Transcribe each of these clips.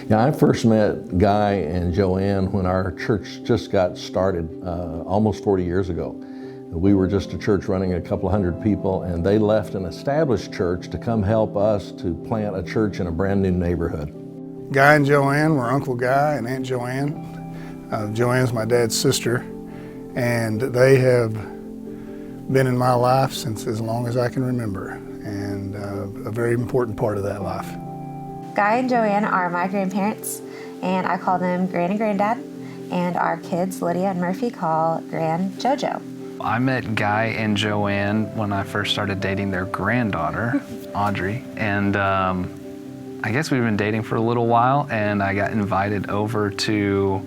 Yeah, I first met Guy and JoAnne when our church just got started almost 40 years ago. We were just a church running a couple hundred people, and they left an established church to come help us to plant a church in a brand new neighborhood. Guy and JoAnne were Uncle Guy and Aunt JoAnne. JoAnne's my dad's sister, and they have been in my life since as long as I can remember, and a very important part of that life. Guy and JoAnne are my grandparents, and I call them Gran and Granddad, and our kids, Lydia and Murphy, call Gran JoJo. I met Guy and JoAnne when I first started dating their granddaughter, Audrey, and I guess we've been dating for a little while, and I got invited over to,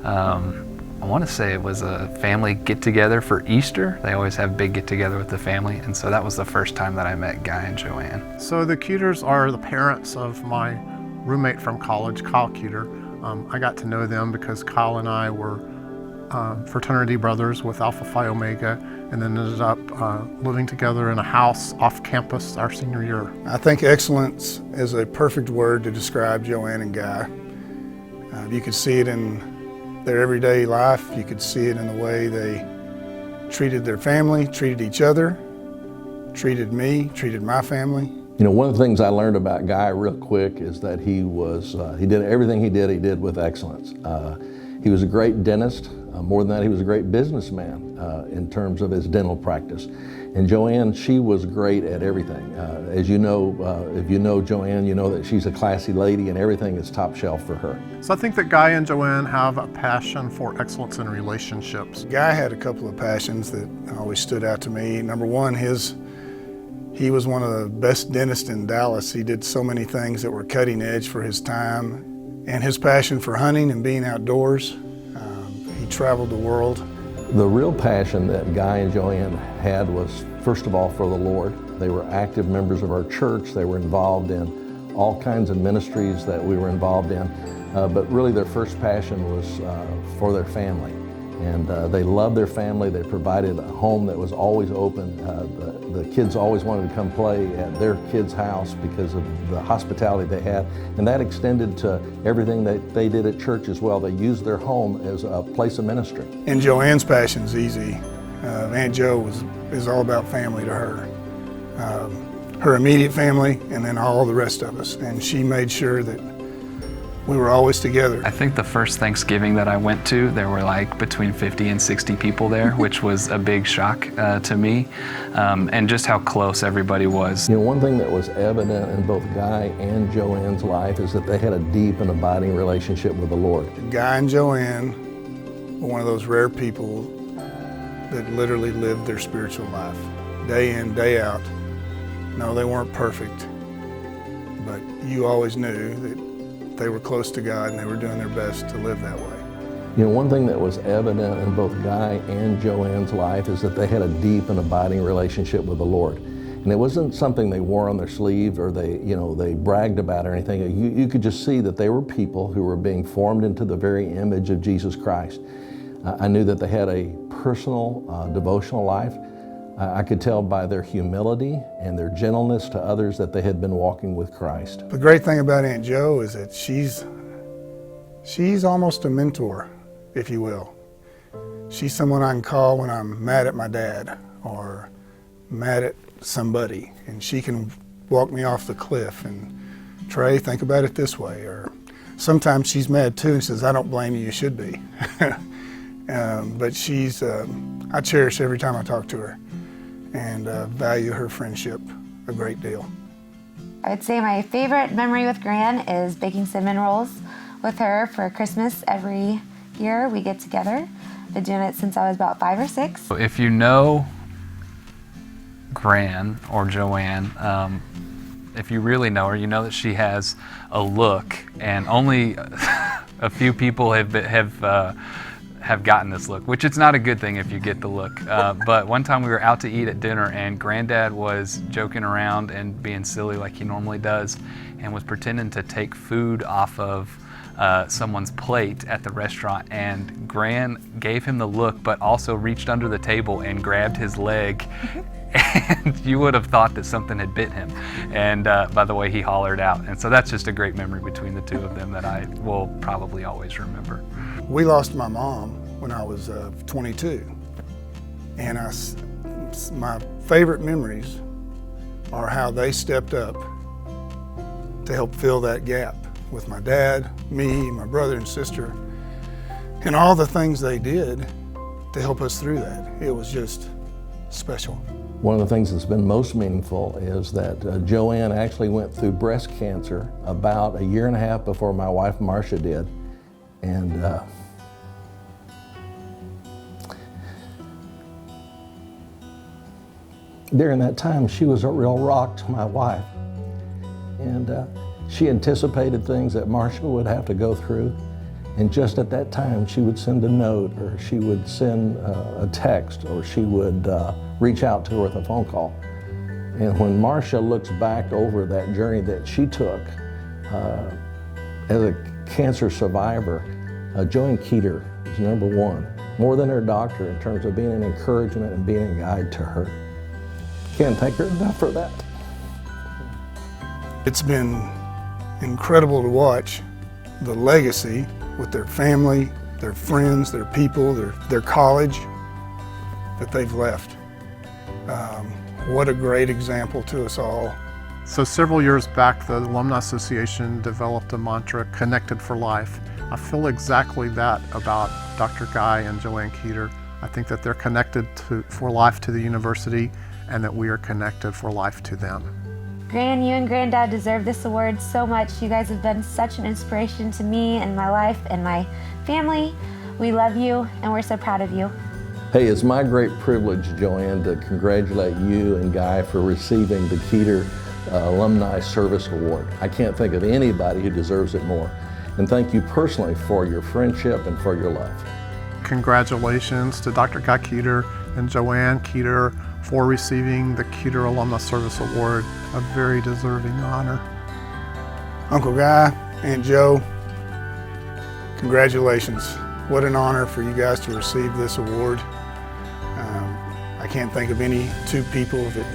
I want to say it was a family get-together for Easter. They always have big get-together with the family, and so that was the first time that I met Guy and JoAnne. So the Keeters are the parents of my roommate from college, Kyle Keeter. I got to know them because Kyle and I were fraternity brothers with Alpha Phi Omega, and then ended up living together in a house off campus our senior year. I think excellence is a perfect word to describe JoAnne and Guy. You could see it in their everyday life. You could see it in the way they treated their family, treated each other, treated me, treated my family. You know, one of the things I learned about Guy real quick is that he did everything he did with excellence. He was a great dentist. More than that, he was a great businessman in terms of his dental practice. And JoAnne, she was great at everything. As you know, if you know JoAnne, you know that she's a classy lady and everything is top shelf for her. So I think that Guy and JoAnne have a passion for excellence in relationships. Guy had a couple of passions that always stood out to me. Number one, he was one of the best dentists in Dallas. He did so many things that were cutting edge for his time, and his passion for hunting and being outdoors. He traveled the world. The real passion that Guy and JoAnne had was, first of all, for the Lord. They were active members of our church. They were involved in all kinds of ministries that we were involved in. But really their first passion was for their family. And they loved their family. They provided a home that was always open. The kids always wanted to come play at their kids' house because of the hospitality they had. And that extended to everything that they did at church as well. They used their home as a place of ministry. And JoAnne's passion's easy. Aunt Jo is all about family to her. Her immediate family and then all the rest of us. And she made sure that we were always together. I think the first Thanksgiving that I went to, there were like between 50 and 60 people there, which was a big shock to me, and just how close everybody was. You know, one thing that was evident in both Guy and JoAnne's life is that they had a deep and abiding relationship with the Lord. Guy and JoAnne were one of those rare people that literally lived their spiritual life, day in, day out. No, they weren't perfect, but you always knew that they were close to God and they were doing their best to live that way. You know, one thing that was evident in both Guy and JoAnne's life is that they had a deep and abiding relationship with the Lord. And it wasn't something they wore on their sleeve or they bragged about or anything. You could just see that they were people who were being formed into the very image of Jesus Christ. I knew that they had a personal, devotional life. I could tell by their humility and their gentleness to others that they had been walking with Christ. The great thing about Aunt Jo is that she's almost a mentor, if you will. She's someone I can call when I'm mad at my dad or mad at somebody, and she can walk me off the cliff and, Trey, think about it this way. Or sometimes she's mad too and says, I don't blame you, you should be. But I cherish every time I talk to her and value her friendship a great deal. I would say my favorite memory with Gran is baking cinnamon rolls with her for Christmas. Every year we get together. Been doing it since I was about 5 or 6. If you know Gran or JoAnne, if you really know her, you know that she has a look, and only a few people have gotten this look, which it's not a good thing if you get the look. But one time we were out to eat at dinner and Granddad was joking around and being silly like he normally does and was pretending to take food off of someone's plate at the restaurant, and Gran gave him the look but also reached under the table and grabbed his leg and you would have thought that something had bit him, and by the way he hollered out. And so that's just a great memory between the two of them that I will probably always remember. We lost my mom when I was 22, and my favorite memories are how they stepped up to help fill that gap with my dad, me, my brother and sister, and all the things they did to help us through that. It was just special. One of the things that's been most meaningful is that JoAnne actually went through breast cancer about 1.5 years before my wife Marcia did. And during that time, she was a real rock to my wife. And she anticipated things that Marcia would have to go through. And just at that time, she would send a note, or she would send a text, or she would reach out to her with a phone call. And when Marcia looks back over that journey that she took as a cancer survivor, JoAnne Keeter is #1, more than her doctor in terms of being an encouragement and being a guide to her. Can't thank her enough for that. It's been incredible to watch the legacy with their family, their friends, their people, their college that they've left. What a great example to us all. So several years back, the Alumni Association developed a mantra, Connected for Life. I feel exactly that about Dr. Guy and JoAnne Keeter. I think that they're connected for life to the university, and that we are connected for life to them. Gran, you and Granddad deserve this award so much. You guys have been such an inspiration to me and my life and my family. We love you, and we're so proud of you. Hey, it's my great privilege, JoAnne, to congratulate you and Guy for receiving the Keeter Alumni Service Award. I can't think of anybody who deserves it more. And thank you personally for your friendship and for your love. Congratulations to Dr. Guy Keeter and JoAnne Keeter for receiving the Keeter Alumni Service Award, a very deserving honor. Uncle Guy, Aunt Joe, congratulations. What an honor for you guys to receive this award. I can't think of any two people that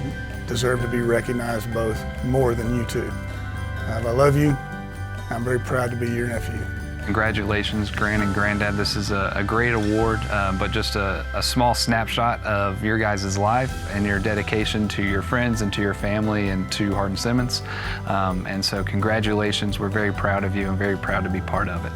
deserve to be recognized both more than you two. I love you. I'm very proud to be your nephew. Congratulations, Gran and Granddad. This is a great award, but just a small snapshot of your guys' life and your dedication to your friends and to your family and to Hardin-Simmons. And so congratulations. We're very proud of you and very proud to be part of it.